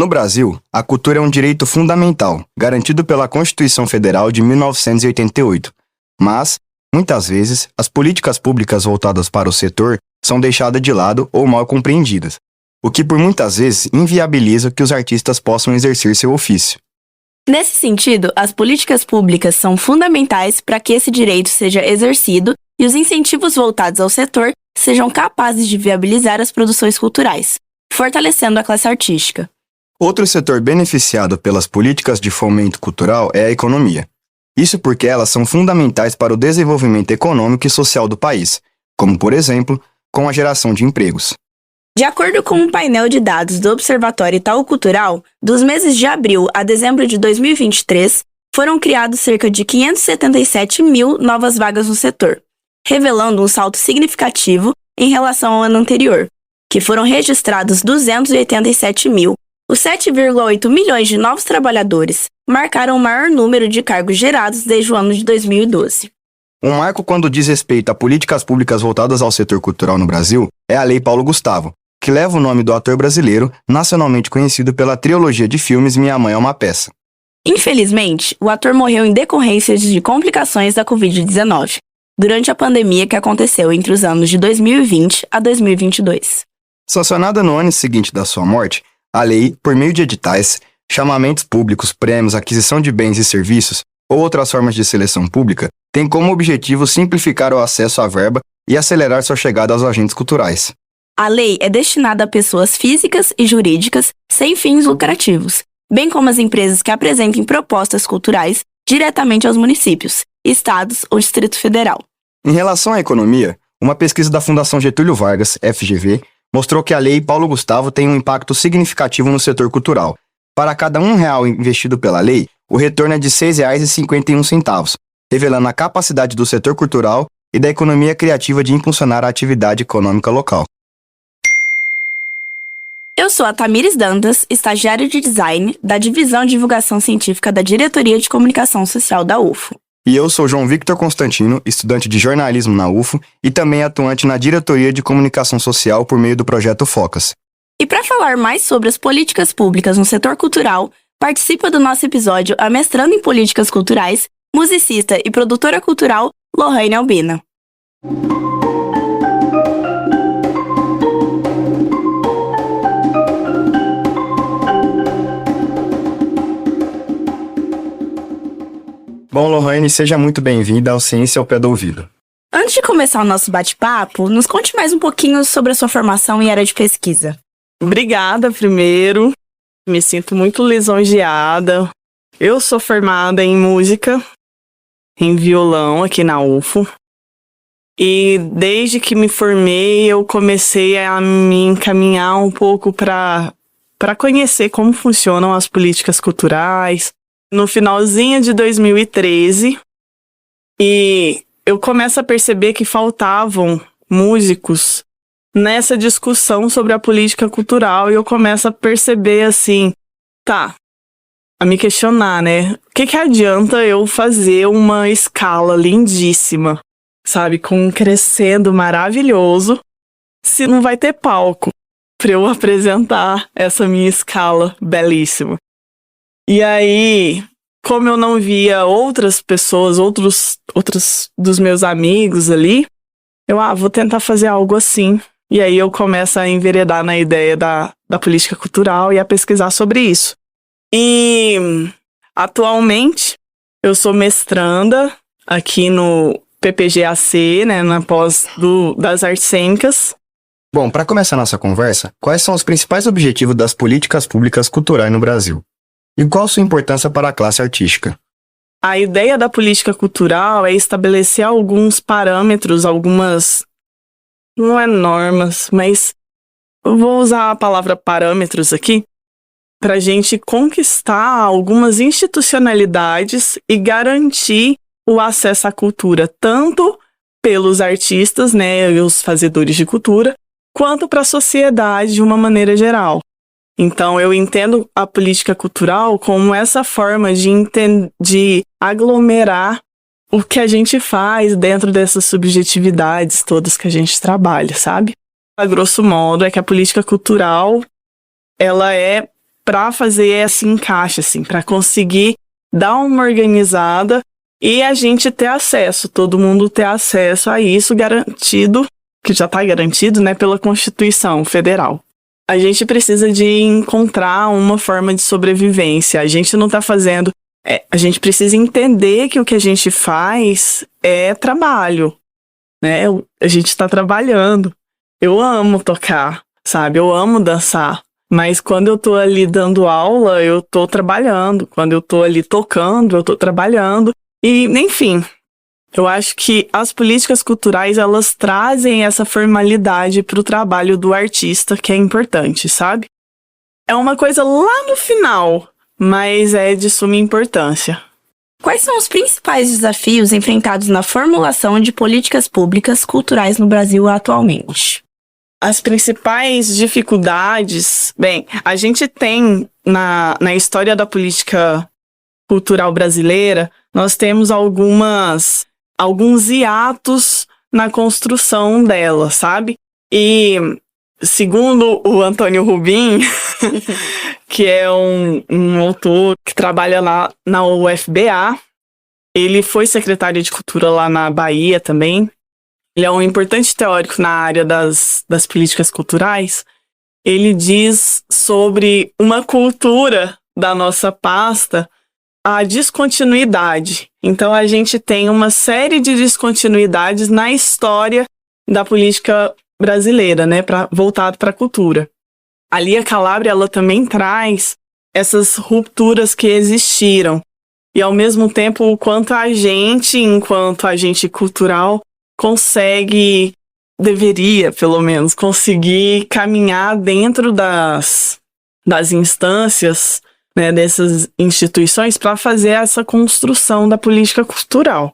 No Brasil, a cultura é um direito fundamental, garantido pela Constituição Federal de 1988. Mas, muitas vezes, as políticas públicas voltadas para o setor são deixadas de lado ou mal compreendidas, o que por muitas vezes inviabiliza que os artistas possam exercer seu ofício. Nesse sentido, as políticas públicas são fundamentais para que esse direito seja exercido e os incentivos voltados ao setor sejam capazes de viabilizar as produções culturais, fortalecendo a classe artística. Outro setor beneficiado pelas políticas de fomento cultural é a economia. Isso porque elas são fundamentais para o desenvolvimento econômico e social do país, como, por exemplo, com a geração de empregos. De acordo com um painel de dados do Observatório Itaú Cultural, dos meses de abril a dezembro de 2023, foram criados cerca de 577 mil novas vagas no setor, revelando um salto significativo em relação ao ano anterior, que foram registrados 287 mil. Os 7,8 milhões de novos trabalhadores marcaram o maior número de cargos gerados desde o ano de 2012. Um marco quando diz respeito a políticas públicas voltadas ao setor cultural no Brasil é a Lei Paulo Gustavo, que leva o nome do ator brasileiro, nacionalmente conhecido pela trilogia de filmes Minha Mãe é uma Peça. Infelizmente, o ator morreu em decorrência de complicações da Covid-19, durante a pandemia que aconteceu entre os anos de 2020 a 2022. Sancionada no ano seguinte da sua morte, a lei, por meio de editais, chamamentos públicos, prêmios, aquisição de bens e serviços ou outras formas de seleção pública, tem como objetivo simplificar o acesso à verba e acelerar sua chegada aos agentes culturais. A lei é destinada a pessoas físicas e jurídicas sem fins lucrativos, bem como as empresas que apresentem propostas culturais diretamente aos municípios, estados ou Distrito Federal. Em relação à economia, uma pesquisa da Fundação Getúlio Vargas, FGV, mostrou que a Lei Paulo Gustavo tem um impacto significativo no setor cultural. Para cada R$1 investido pela lei, o retorno é de R$ 6,51, revelando a capacidade do setor cultural e da economia criativa de impulsionar a atividade econômica local. Eu sou a Tamires Dantas, estagiária de design da Divisão de Divulgação Científica da Diretoria de Comunicação Social da UFO. E eu sou João Victor Constantino, estudante de jornalismo na UFO e também atuante na Diretoria de Comunicação Social por meio do projeto Focas. E para falar mais sobre as políticas públicas no setor cultural, participa do nosso episódio a mestranda em Políticas Culturais, musicista e produtora cultural Lohane Albina. Bom, Lohane, seja muito bem-vinda ao Ciência ao Pé do Ouvido. Antes de começar o nosso bate-papo, nos conte mais um pouquinho sobre a sua formação e área de pesquisa. Obrigada, primeiro. Me sinto muito lisonjeada. Eu sou formada em música, em violão aqui na UFO. E desde que me formei, eu comecei a me encaminhar um pouco para conhecer como funcionam as políticas culturais. No finalzinho de 2013, e eu começo a perceber que faltavam músicos nessa discussão sobre a política cultural, e eu começo a perceber assim, a me questionar, né? O que adianta eu fazer uma escala lindíssima, sabe, com um crescendo maravilhoso, se não vai ter palco para eu apresentar essa minha escala belíssima? E aí, como eu não via outras pessoas, outros dos meus amigos ali, eu vou tentar fazer algo assim. E aí eu começo a enveredar na ideia da política cultural e a pesquisar sobre isso. E atualmente eu sou mestranda aqui no PPGAC, né, na pós das artes cênicas. Bom, para começar nossa conversa, quais são os principais objetivos das políticas públicas culturais no Brasil? E qual sua importância para a classe artística? A ideia da política cultural é estabelecer alguns parâmetros, algumas, não é normas, mas eu vou usar a palavra parâmetros aqui, para a gente conquistar algumas institucionalidades e garantir o acesso à cultura, tanto pelos artistas, né, os fazedores de cultura, quanto para a sociedade de uma maneira geral. Então, eu entendo a política cultural como essa forma de aglomerar o que a gente faz dentro dessas subjetividades todas que a gente trabalha, sabe? A grosso modo, é que a política cultural, ela é para fazer esse encaixe, assim, para conseguir dar uma organizada e a gente ter acesso, todo mundo ter acesso a isso garantido, que já está garantido, né, pela Constituição Federal. A gente precisa de encontrar uma forma de sobrevivência. A gente não está fazendo... a gente precisa entender que o que a gente faz é trabalho, né? A gente está trabalhando. Eu amo tocar, sabe? Eu amo dançar. Mas quando eu tô ali dando aula, eu tô trabalhando. Quando eu tô ali tocando, eu tô trabalhando. E, enfim, eu acho que as políticas culturais, elas trazem essa formalidade pro trabalho do artista, que é importante, sabe? É uma coisa lá no final, mas é de suma importância. Quais são os principais desafios enfrentados na formulação de políticas públicas culturais no Brasil atualmente? As principais dificuldades... Bem, a gente tem na história da política cultural brasileira, nós temos alguns hiatos na construção dela, sabe? E, segundo o Antônio Rubin, que é um autor que trabalha lá na UFBA, ele foi secretário de Cultura lá na Bahia também. Ele é um importante teórico na área das políticas culturais. Ele diz sobre uma cultura da nossa pasta, a descontinuidade. Então, a gente tem uma série de descontinuidades na história da política brasileira, né, voltado para a cultura. A Lia Calabria, ela também traz essas rupturas que existiram. E, ao mesmo tempo, o quanto a gente, enquanto agente cultural, deveria, pelo menos, conseguir caminhar dentro das instâncias, né, dessas instituições para fazer essa construção da política cultural.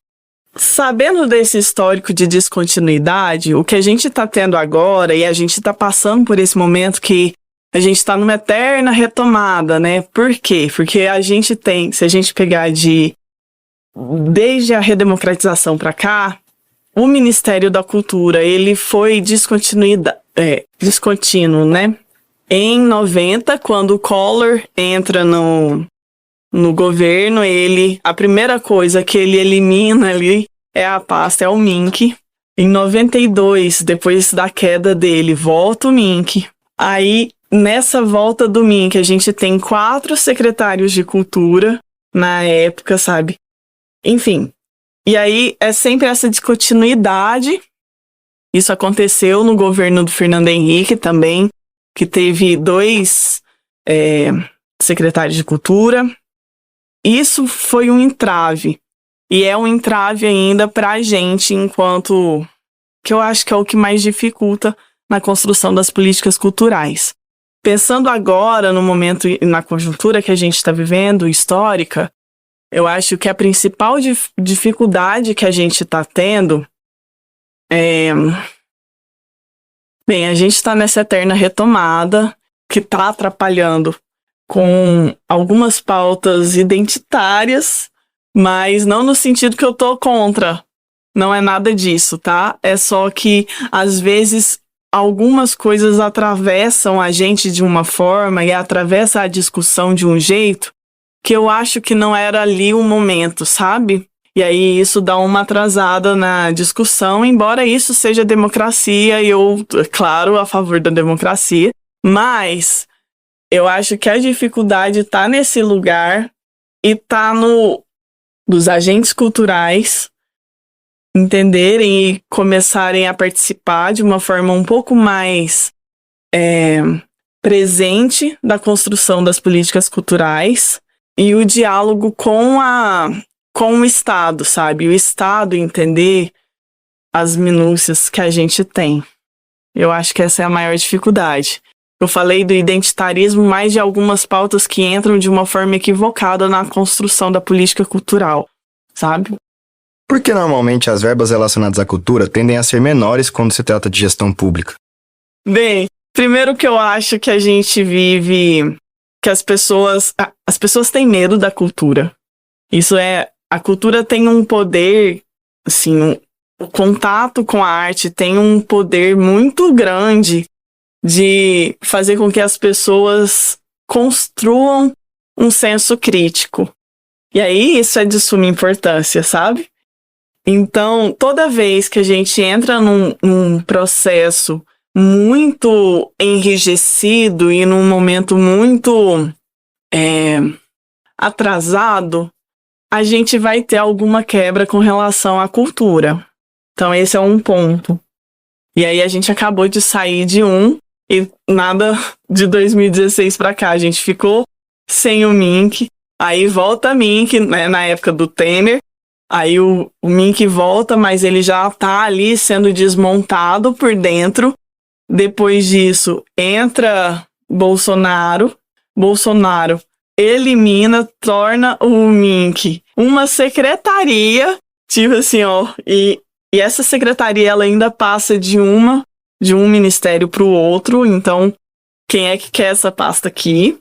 Sabendo desse histórico de descontinuidade, o que a gente está tendo agora, e a gente está passando por esse momento que a gente está numa eterna retomada, né? Por quê? Porque a gente tem, se a gente pegar desde a redemocratização para cá, o Ministério da Cultura, ele foi descontínuo, né? Em 90, quando o Collor entra no governo, a primeira coisa que ele elimina ali é a pasta, é o MINC. Em 92, depois da queda dele, volta o MINC. Aí, nessa volta do MINC, a gente tem 4 secretários de cultura na época, sabe? Enfim, e aí é sempre essa descontinuidade. Isso aconteceu no governo do Fernando Henrique também, que teve 2 secretários de cultura. Isso foi um entrave. E é um entrave ainda para a gente, enquanto... que eu acho que é o que mais dificulta na construção das políticas culturais. Pensando agora no momento e na conjuntura que a gente está vivendo, histórica, eu acho que a principal dificuldade que a gente está tendo é... Bem, a gente está nessa eterna retomada que está atrapalhando com algumas pautas identitárias, mas não no sentido que eu tô contra. Não é nada disso, tá? É só que, às vezes, algumas coisas atravessam a gente de uma forma e atravessa a discussão de um jeito que eu acho que não era ali o momento, sabe? E aí isso dá uma atrasada na discussão, embora isso seja democracia, e eu, claro, a favor da democracia, mas eu acho que a dificuldade está nesse lugar e está dos agentes culturais entenderem e começarem a participar de uma forma um pouco mais presente da construção das políticas culturais e o diálogo com o Estado, sabe? O Estado entender as minúcias que a gente tem. Eu acho que essa é a maior dificuldade. Eu falei do identitarismo, mas de algumas pautas que entram de uma forma equivocada na construção da política cultural, sabe? Por que normalmente as verbas relacionadas à cultura tendem a ser menores quando se trata de gestão pública? Bem, primeiro que eu acho que a gente vive... que as pessoas têm medo da cultura. A cultura tem um poder, assim, o contato com a arte tem um poder muito grande de fazer com que as pessoas construam um senso crítico. E aí isso é de suma importância, sabe? Então, toda vez que a gente entra num processo muito enrijecido e num momento muito atrasado, a gente vai ter alguma quebra com relação à cultura. Então, esse é um ponto. E aí, a gente acabou de sair de e nada de 2016 para cá. A gente ficou sem o Mink, aí volta Mink, né, na época do Temer. Aí o Mink volta, mas ele já tá ali sendo desmontado por dentro. Depois disso, entra Bolsonaro. Bolsonaro elimina, torna o Mink uma secretaria, tipo assim, ó. E essa secretaria, ela ainda passa de um ministério para o outro. Então, quem é que quer essa pasta aqui?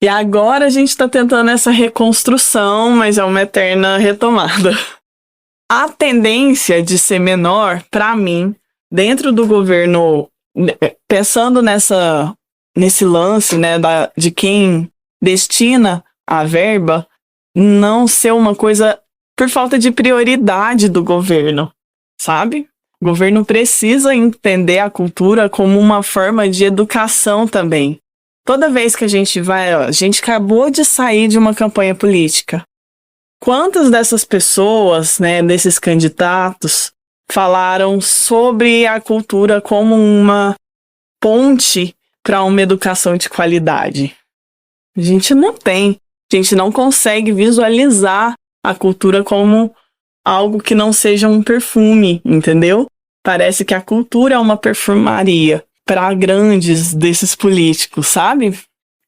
E agora a gente está tentando essa reconstrução, mas é uma eterna retomada. A tendência de ser menor, para mim, dentro do governo, pensando nesse lance, né, de quem destina a verba, não ser uma coisa por falta de prioridade do governo, sabe? O governo precisa entender a cultura como uma forma de educação também. Toda vez que a gente a gente acabou de sair de uma campanha política. Quantas dessas pessoas, né, desses candidatos, falaram sobre a cultura como uma ponte para uma educação de qualidade? A gente não tem. A gente não consegue visualizar a cultura como algo que não seja um perfume, entendeu? Parece que a cultura é uma perfumaria para grandes desses políticos, sabe?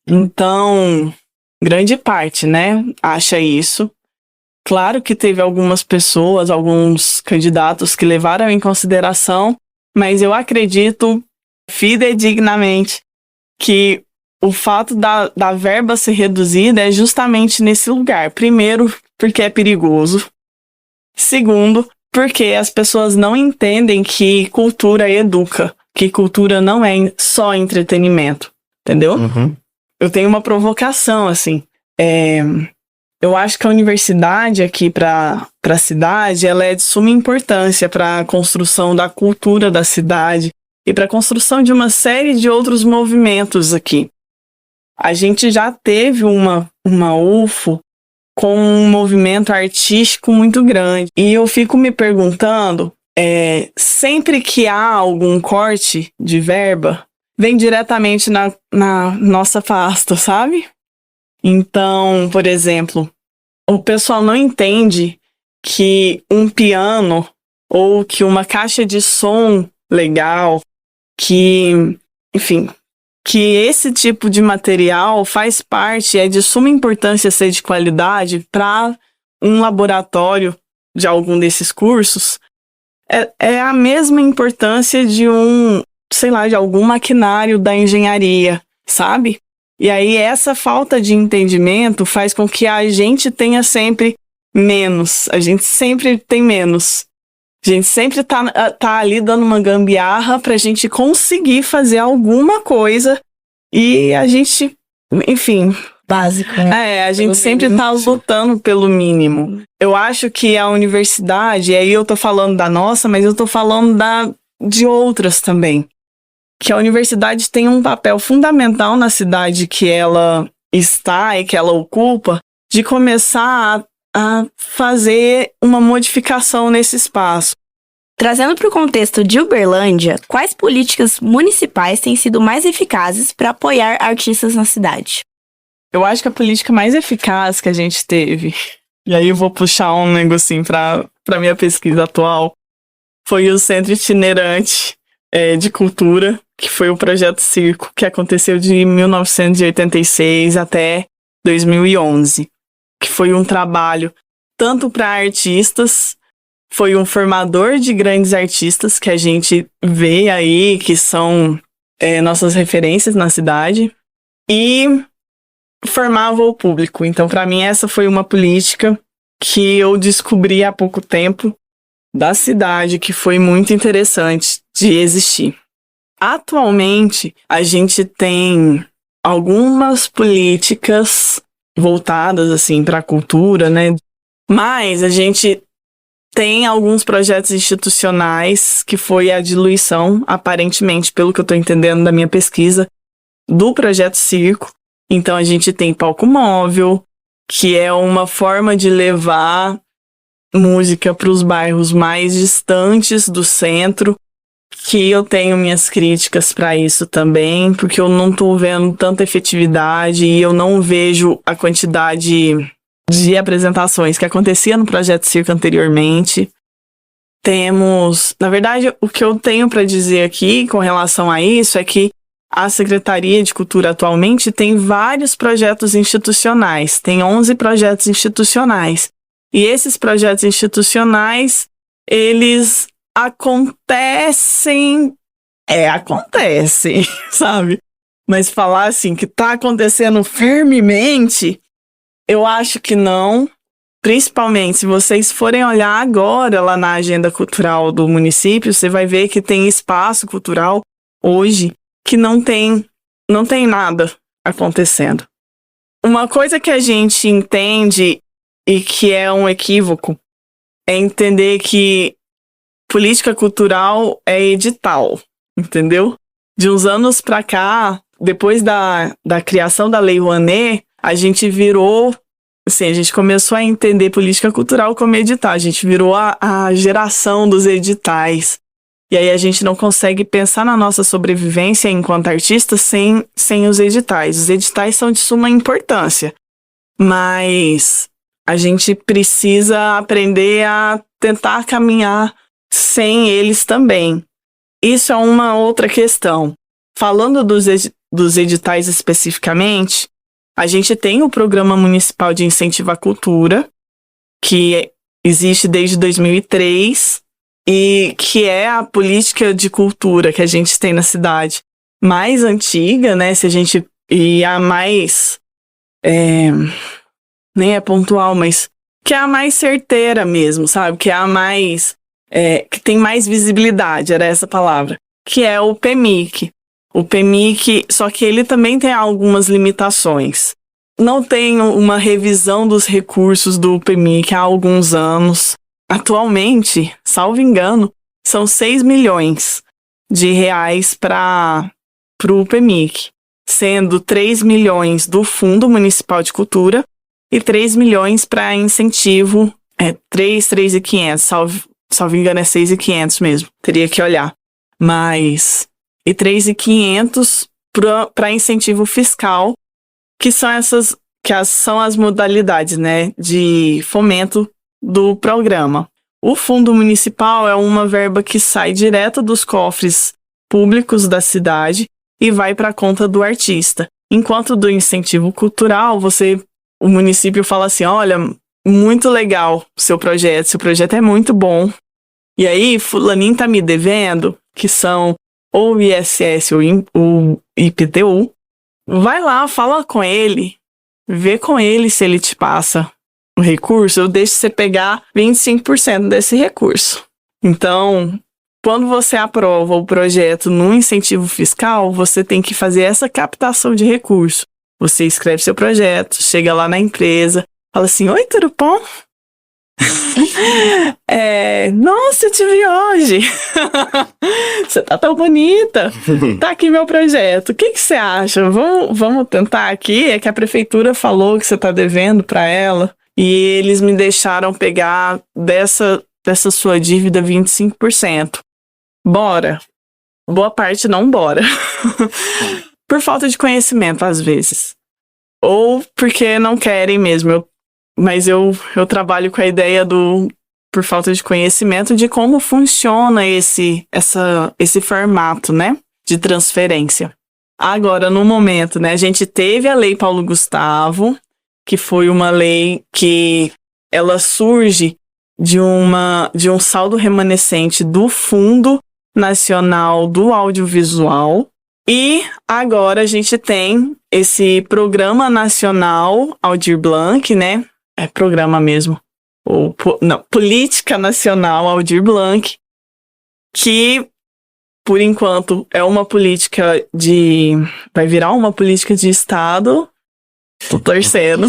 Então, grande parte, né, acha isso. Claro que teve algumas pessoas, alguns candidatos que levaram em consideração, mas eu acredito fidedignamente que o fato da verba ser reduzida é justamente nesse lugar. Primeiro, porque é perigoso. Segundo, porque as pessoas não entendem que cultura educa. Que cultura não é só entretenimento, entendeu? Uhum. Eu tenho uma provocação, assim. Eu acho que a universidade aqui para a cidade, ela é de suma importância para a construção da cultura da cidade e para a construção de uma série de outros movimentos aqui. A gente já teve uma UFO com um movimento artístico muito grande. E eu fico me perguntando, sempre que há algum corte de verba, vem diretamente na nossa pasta, sabe? Então, por exemplo, o pessoal não entende que um piano ou que uma caixa de som legal, enfim, que esse tipo de material faz parte, é de suma importância ser de qualidade para um laboratório de algum desses cursos. É a mesma importância de de algum maquinário da engenharia, sabe? E aí essa falta de entendimento faz com que a gente tenha sempre menos. A gente sempre tem menos. A gente sempre tá ali dando uma gambiarra pra gente conseguir fazer alguma coisa e a gente, enfim... Básico, né? A gente sempre tá lutando pelo mínimo. Eu acho que a universidade, e aí eu tô falando da nossa, mas eu tô falando de outras também. Que a universidade tem um papel fundamental na cidade que ela está e que ela ocupa, de começar a fazer uma modificação nesse espaço. Trazendo para o contexto de Uberlândia, quais políticas municipais têm sido mais eficazes para apoiar artistas na cidade? Eu acho que a política mais eficaz que a gente teve, e aí eu vou puxar um negocinho para minha pesquisa atual, foi o Centro Itinerante de Cultura, que foi o Projeto Circo, que aconteceu de 1986 até 2011, que foi um trabalho tanto para artistas, foi um formador de grandes artistas que a gente vê aí, que são nossas referências na cidade, e formava o público. Então, para mim, essa foi uma política que eu descobri há pouco tempo da cidade, que foi muito interessante de existir. Atualmente, a gente tem algumas políticas voltadas assim para a cultura, né? Mas a gente tem alguns projetos institucionais que foi a diluição, aparentemente, pelo que eu estou entendendo da minha pesquisa, do projeto Circo. Então a gente tem palco móvel, que é uma forma de levar música para os bairros mais distantes do centro, que eu tenho minhas críticas para isso também, porque eu não estou vendo tanta efetividade e eu não vejo a quantidade de apresentações que acontecia no Projeto Circo anteriormente. Temos, na verdade, o que eu tenho para dizer aqui com relação a isso é que a Secretaria de Cultura atualmente tem vários projetos institucionais, tem 11 projetos institucionais. E esses projetos institucionais, eles acontecem, sabe? Mas falar assim que tá acontecendo firmemente, eu acho que não. Principalmente se vocês forem olhar agora lá na agenda cultural do município, você vai ver que tem espaço cultural hoje que não tem nada acontecendo. Uma coisa que a gente entende e que é um equívoco é entender que política cultural é edital, entendeu? De uns anos pra cá, depois da criação da Lei Rouanet, a gente virou, assim, a gente começou a entender política cultural como edital, a gente virou a geração dos editais. E aí a gente não consegue pensar na nossa sobrevivência enquanto artista sem os editais. Os editais são de suma importância, mas a gente precisa aprender a tentar caminhar sem eles também. Isso é uma outra questão. Falando dos editais especificamente, a gente tem o Programa Municipal de Incentivo à Cultura, que existe desde 2003, e que é a política de cultura que a gente tem na cidade mais antiga, né? E a mais... nem é pontual, mas que é a mais certeira mesmo, sabe? Que é a mais... que tem mais visibilidade, era essa palavra. Que é o PMIC. O PMIC, só que ele também tem algumas limitações. Não tem uma revisão dos recursos do PMIC há alguns anos. Atualmente, salvo engano, são 6 milhões de reais para o PMIC, sendo 3 milhões do Fundo Municipal de Cultura e 3 milhões para incentivo, 3.500, salvo engano é 6.500 mesmo, teria que olhar. E 3.500 para incentivo fiscal, que são as modalidades, né, de fomento do programa. O fundo municipal é uma verba que sai direto dos cofres públicos da cidade e vai para a conta do artista. Enquanto do incentivo cultural, o município fala assim, olha, muito legal seu projeto é muito bom. E aí, fulaninho tá me devendo, que são ou o ISS ou o IPTU, vai lá, fala com ele, vê com ele se ele te passa o recurso, eu deixo você pegar 25% desse recurso. Então, quando você aprova o projeto no incentivo fiscal, você tem que fazer essa captação de recurso. Você escreve seu projeto, chega lá na empresa, fala assim, oi, tudo bom? Nossa, eu te vi hoje. Você tá tão bonita. Tá aqui meu projeto. O que você acha? Vamos tentar aqui? É que a prefeitura falou que você tá devendo pra ela. E eles me deixaram pegar dessa sua dívida 25%. Bora. Boa parte não bora. Por falta de conhecimento, às vezes. Ou porque não querem mesmo. Mas eu trabalho com a ideia por falta de conhecimento, de como funciona esse formato, né, de transferência. Agora, no momento, né, a gente teve a Lei Paulo Gustavo, que foi uma lei que ela surge de um saldo remanescente do Fundo Nacional do Audiovisual. E agora a gente tem esse Programa Nacional Aldir Blanc, né? É programa mesmo. Política Nacional Aldir Blanc, que por enquanto, vai virar uma política de Estado. Tô torcendo.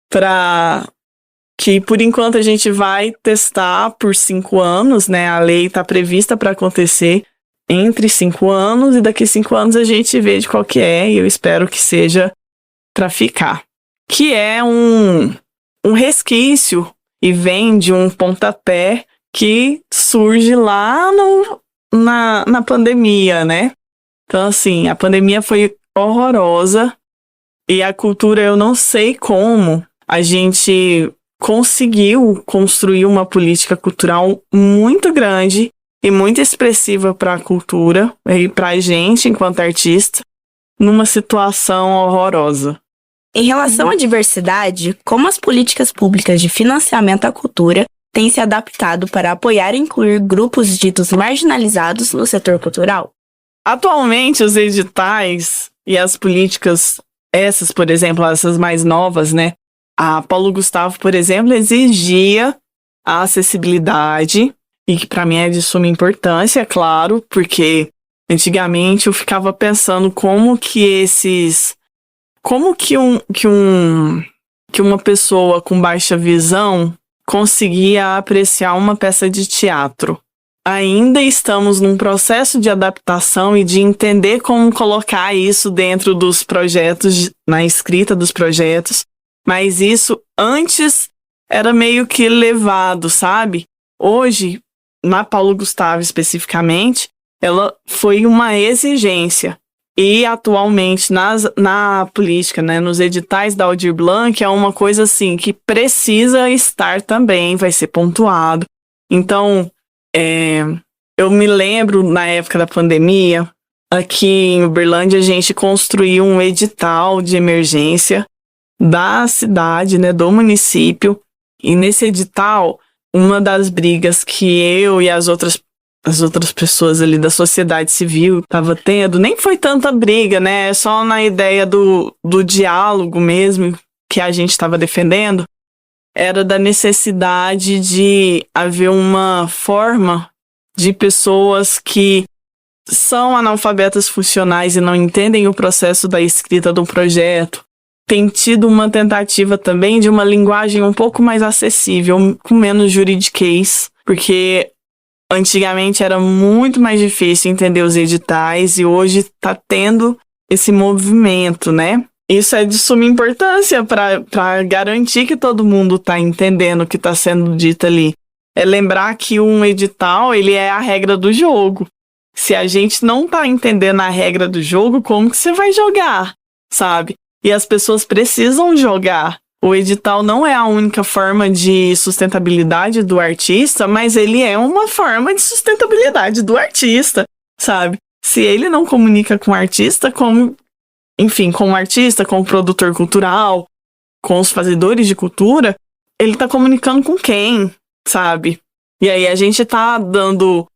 Para que, por enquanto, a gente vai testar por 5 anos, né? A lei está prevista para acontecer entre 5 anos e daqui a 5 anos a gente vê de qual que é, e eu espero que seja para ficar. Que é um resquício e vem de um pontapé que surge lá na pandemia, né? Então, assim, a pandemia foi horrorosa e a cultura, eu não sei como a gente conseguiu construir uma política cultural muito grande e muito expressiva para a cultura e para a gente, enquanto artista, numa situação horrorosa. Em relação à diversidade, como as políticas públicas de financiamento à cultura têm se adaptado para apoiar e incluir grupos ditos marginalizados no setor cultural? Atualmente, os editais e as políticas, essas, por exemplo, essas mais novas, né? A Paulo Gustavo, por exemplo, exigia a acessibilidade, e que para mim é de suma importância, claro, porque antigamente eu ficava pensando como que uma pessoa com baixa visão conseguia apreciar uma peça de teatro. Ainda estamos num processo de adaptação e de entender como colocar isso dentro dos projetos, na escrita dos projetos, mas isso antes era meio que levado, sabe? Hoje, na Paulo Gustavo especificamente, ela foi uma exigência. E atualmente na política, né, nos editais da Aldir Blanc, é uma coisa assim que precisa estar também, vai ser pontuado. Então, eu me lembro na época da pandemia, aqui em Uberlândia, a gente construiu um edital de emergência da cidade, né, do município. E nesse edital, uma das brigas que eu e as outras pessoas ali da sociedade civil tava tendo, nem foi tanta briga, né? É só na ideia do diálogo mesmo que a gente estava defendendo, era da necessidade de haver uma forma de pessoas que são analfabetas funcionais e não entendem o processo da escrita do projeto. Tem tido uma tentativa também de uma linguagem um pouco mais acessível, com menos juridiquês, porque antigamente era muito mais difícil entender os editais e hoje está tendo esse movimento, né? Isso é de suma importância para garantir que todo mundo está entendendo o que está sendo dito ali. É lembrar que um edital, ele é a regra do jogo. Se a gente não está entendendo a regra do jogo, como que você vai jogar, sabe? E as pessoas precisam jogar. O edital não é a única forma de sustentabilidade do artista, mas ele é uma forma de sustentabilidade do artista, sabe? Se ele não comunica com o artista, com o artista, com o produtor cultural, com os fazedores de cultura, ele tá comunicando com quem, sabe? E aí a gente tá dando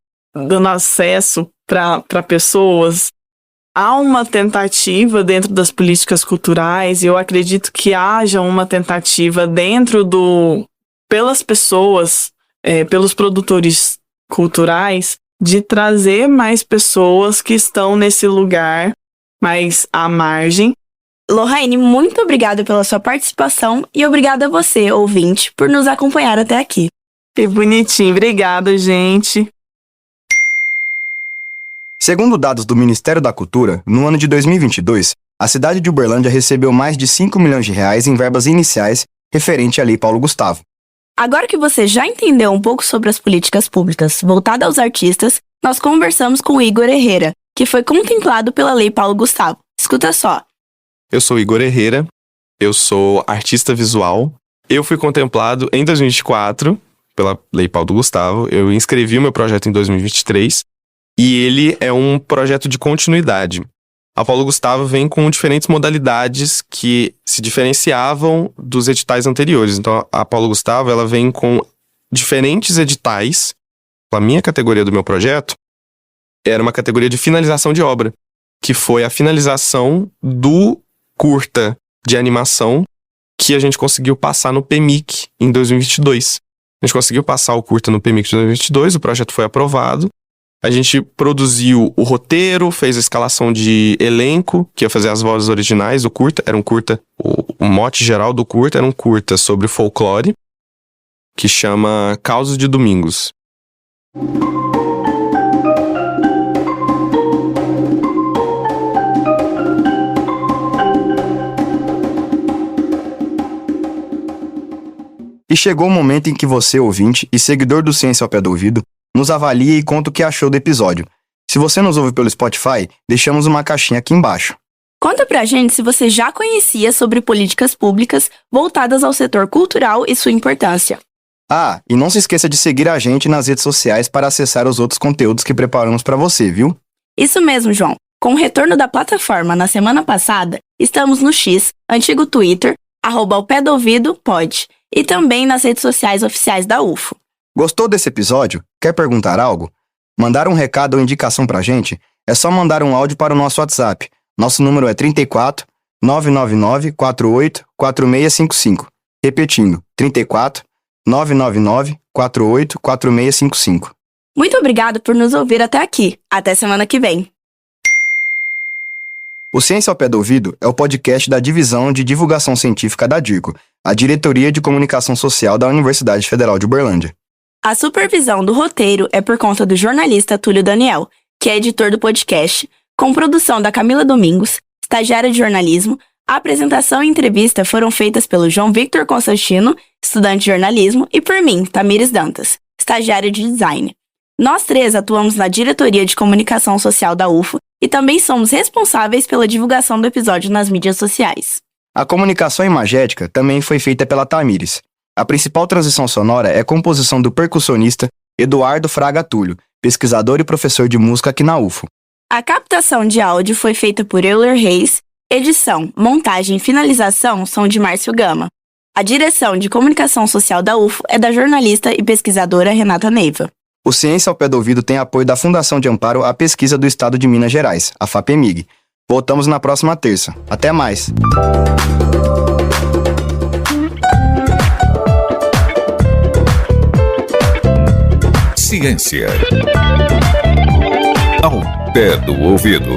acesso para pessoas. Há uma tentativa dentro das políticas culturais, e eu acredito que haja uma tentativa pelas pessoas, pelos produtores culturais, de trazer mais pessoas que estão nesse lugar mais à margem. Lohane, muito obrigada pela sua participação e obrigada a você, ouvinte, por nos acompanhar até aqui. Que bonitinho, obrigada, gente. Segundo dados do Ministério da Cultura, no ano de 2022, a cidade de Uberlândia recebeu mais de 5 milhões de reais em verbas iniciais referente à Lei Paulo Gustavo. Agora que você já entendeu um pouco sobre as políticas públicas voltadas aos artistas, nós conversamos com o Igor Herrera, que foi contemplado pela Lei Paulo Gustavo. Escuta só. Eu sou Igor Herrera, eu sou artista visual. Eu fui contemplado em 2024 pela Lei Paulo Gustavo. Eu inscrevi o meu projeto em 2023 e ele é um projeto de continuidade. A Paulo Gustavo vem com diferentes modalidades que se diferenciavam dos editais anteriores. Então, a Paulo Gustavo ela vem com diferentes editais. A minha categoria do meu projeto era uma categoria de finalização de obra, que foi a finalização do curta de animação que a gente conseguiu passar no PMIC em 2022. A gente conseguiu passar o curta no PMIC de 2022, o projeto foi aprovado, A gente produziu o roteiro, fez a escalação de elenco, que ia fazer as vozes originais do curta. Era um curta, o mote geral do curta era um curta sobre folclore, que chama Causos de Domingos. E chegou o momento em que você, ouvinte e seguidor do Ciência ao Pé do Ouvido, nos avalia e conta o que achou do episódio. Se você nos ouve pelo Spotify, deixamos uma caixinha aqui embaixo. Conta pra gente se você já conhecia sobre políticas públicas voltadas ao setor cultural e sua importância. Ah, e não se esqueça de seguir a gente nas redes sociais para acessar os outros conteúdos que preparamos para você, viu? Isso mesmo, João. Com o retorno da plataforma na semana passada, estamos no X, antigo Twitter, @aopédoouvido_pod, e também nas redes sociais oficiais da UFO. Gostou desse episódio? Quer perguntar algo? Mandar um recado ou indicação pra gente? É só mandar um áudio para o nosso WhatsApp. Nosso número é 34 999 48 4655. Repetindo, 34 999 48 4655. Muito obrigado por nos ouvir até aqui. Até semana que vem. O Ciência ao Pé do Ouvido é o podcast da Divisão de Divulgação Científica da DIRCO, a Diretoria de Comunicação Social da Universidade Federal de Uberlândia. A supervisão do roteiro é por conta do jornalista Túlio Daniel, que é editor do podcast, com produção da Camila Domingos, estagiária de jornalismo. A apresentação e entrevista foram feitas pelo João Victor Constantino, estudante de jornalismo, e por mim, Tamires Dantas, estagiária de design. Nós três atuamos na Diretoria de Comunicação Social da UFO e também somos responsáveis pela divulgação do episódio nas mídias sociais. A comunicação imagética também foi feita pela Tamires. A principal transição sonora é a composição do percussionista Eduardo Fraga Túlio, pesquisador e professor de música aqui na UFO. A captação de áudio foi feita por Euler Reis, edição, montagem e finalização são de Márcio Gama. A direção de comunicação social da UFO é da jornalista e pesquisadora Renata Neiva. O Ciência ao Pé do Ouvido tem apoio da Fundação de Amparo à Pesquisa do Estado de Minas Gerais, a FAPEMIG. Voltamos na próxima terça. Até mais! Ciência ao pé do ouvido.